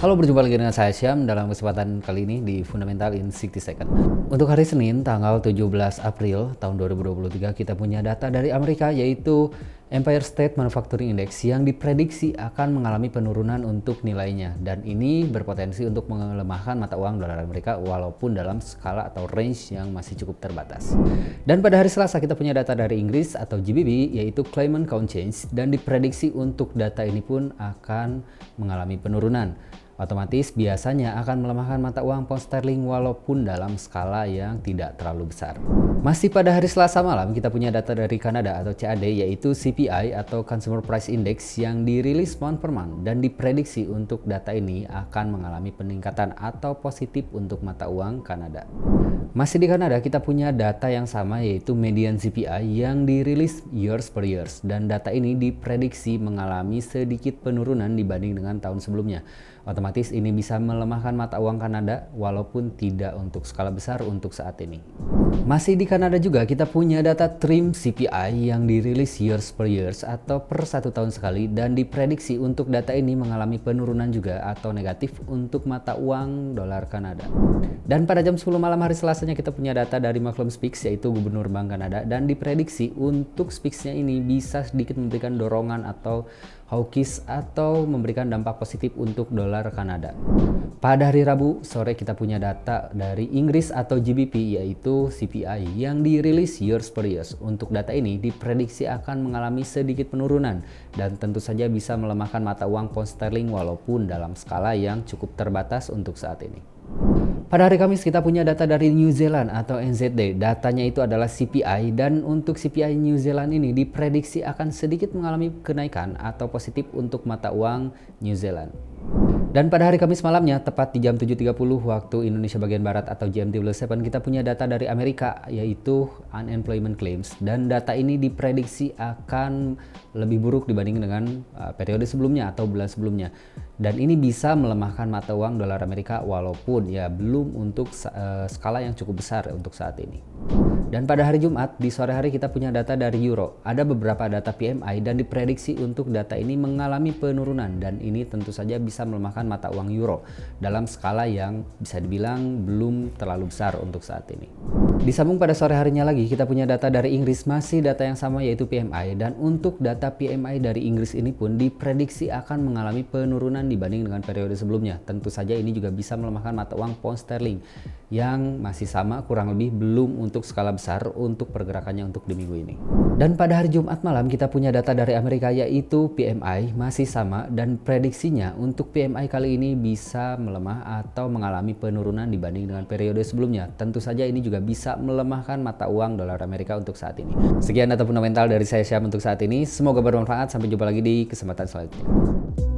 Halo, berjumpa lagi dengan saya Syam dalam kesempatan kali ini di Fundamental in 60 Second. Untuk hari Senin tanggal 17 April tahun 2023 kita punya data dari Amerika yaitu Empire State Manufacturing Index yang diprediksi akan mengalami penurunan untuk nilainya, dan ini berpotensi untuk melemahkan mata uang dolar Amerika walaupun dalam skala atau range yang masih cukup terbatas. Dan pada hari Selasa kita punya data dari Inggris atau GBP yaitu Claimant Count Change, dan diprediksi untuk data ini pun akan mengalami penurunan. Otomatis biasanya akan melemahkan mata uang pound sterling walaupun dalam skala yang tidak terlalu besar. Masih pada hari Selasa malam kita punya data dari Kanada atau CAD yaitu CPI atau Consumer Price Index yang dirilis month per month, dan diprediksi untuk data ini akan mengalami peningkatan atau positif untuk mata uang Kanada. Masih di Kanada kita punya data yang sama yaitu median CPI yang dirilis years per years, dan data ini diprediksi mengalami sedikit penurunan dibanding dengan tahun sebelumnya. Otomatis ini bisa melemahkan mata uang Kanada walaupun tidak untuk skala besar untuk saat ini. Masih di Kanada juga kita punya data TRIM CPI yang dirilis years per years atau per 1 tahun sekali, dan diprediksi untuk data ini mengalami penurunan juga atau negatif untuk mata uang dolar Kanada. Dan pada jam 10 malam hari Selasanya kita punya data dari Macklem Speaks yaitu Gubernur Bank Kanada, dan diprediksi untuk Speaks-nya ini bisa sedikit memberikan dorongan atau hawkish atau memberikan dampak positif untuk dolar Kanada. Pada hari Rabu sore kita punya data dari Inggris atau GBP yaitu CPI yang dirilis years per years. Untuk data ini diprediksi akan mengalami sedikit penurunan dan tentu saja bisa melemahkan mata uang pound sterling walaupun dalam skala yang cukup terbatas untuk saat ini. Pada hari Kamis kita punya data dari New Zealand atau NZD. Datanya itu adalah CPI, dan untuk CPI New Zealand ini diprediksi akan sedikit mengalami kenaikan atau positif untuk mata uang New Zealand. Dan pada hari Kamis malamnya, tepat di jam 7.30 waktu Indonesia bagian Barat atau GMT+7, kita punya data dari Amerika yaitu Unemployment Claims, dan data ini diprediksi akan lebih buruk dibanding dengan periode sebelumnya atau bulan sebelumnya. Dan ini bisa melemahkan mata uang dolar Amerika walaupun ya belum untuk skala yang cukup besar untuk saat ini. Dan pada hari Jumat di sore hari kita punya data dari Euro. Ada beberapa data PMI dan diprediksi untuk data ini mengalami penurunan, dan ini tentu saja bisa melemahkan mata uang euro dalam skala yang bisa dibilang belum terlalu besar untuk saat ini. Disambung pada sore harinya lagi kita punya data dari Inggris, masih data yang sama yaitu PMI, dan untuk data PMI dari Inggris ini pun diprediksi akan mengalami penurunan dibanding dengan periode sebelumnya. Tentu saja ini juga bisa melemahkan mata uang pound sterling yang masih sama kurang lebih belum untuk skala besar untuk pergerakannya untuk di minggu ini. Dan pada hari Jumat malam kita punya data dari Amerika yaitu PMI, masih sama, dan prediksinya untuk PMI kali ini bisa melemah atau mengalami penurunan dibanding dengan periode sebelumnya. Tentu saja ini juga bisa melemahkan mata uang dolar Amerika untuk saat ini. Sekian data fundamental dari saya Syam untuk saat ini. Semoga bermanfaat. Sampai jumpa lagi di kesempatan selanjutnya.